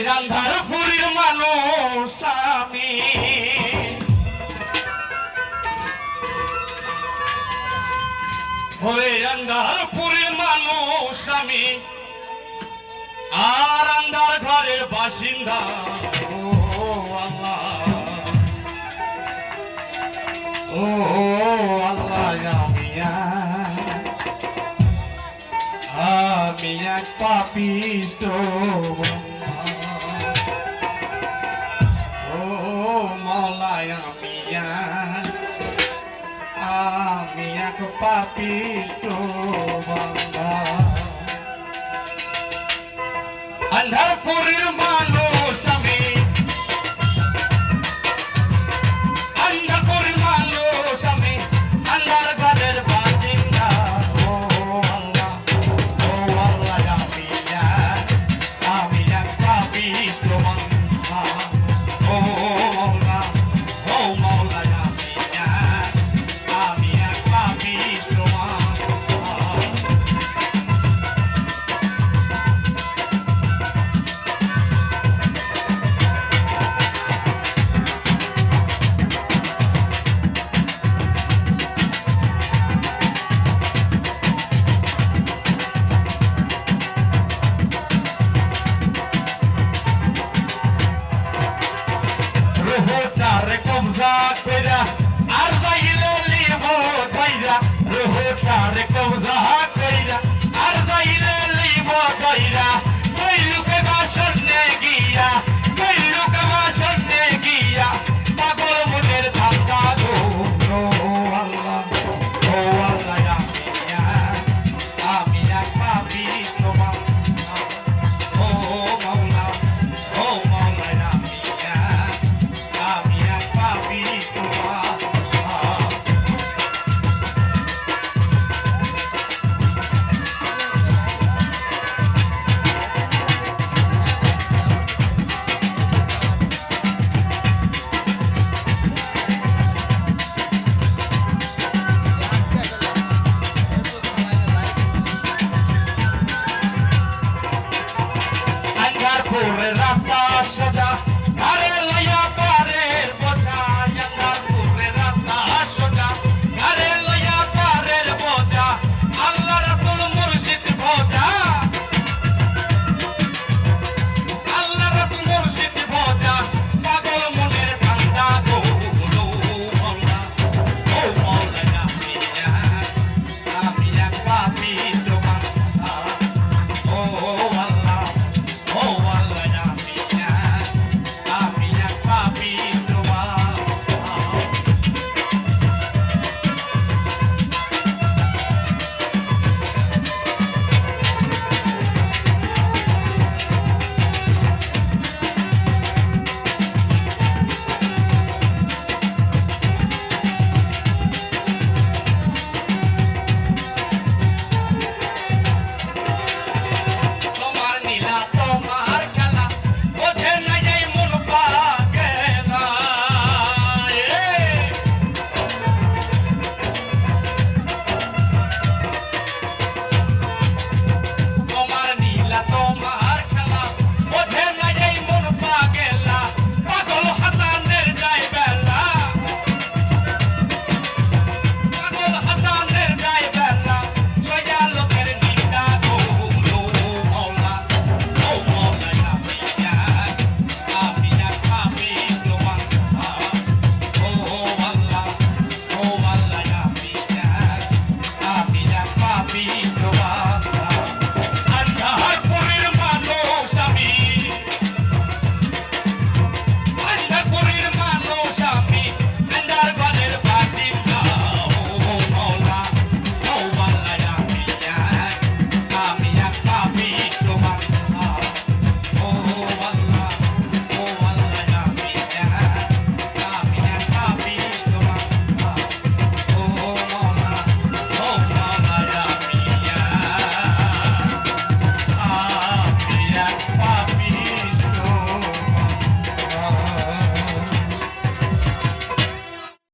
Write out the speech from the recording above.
রান্ধার পুরীর মানুষ আমি ওরে রান্ধার পুরীর মানুষ আমি আর আন্ধার ঘরের বাসিন্দা ও আল্লাহ ও আল্লাহ আমি এক পাপিষ্ট ও মওলায় আমি এক পাপিষ্ট বান্দা আন্ধারপুরের মানুষ আমি আন্ধারপুরের মানুষ আমি আন্ধার ঘরের বাসিন্দা ও আল্লাহ আমি এক পাপিষ্ট বান্দা ও আল্লাহ ও মাওলানা আমি এক পাপিষ্ট রোহটারে কবজা কইরা আর যাইলে লিব ভাইরা রোহটারে কবজা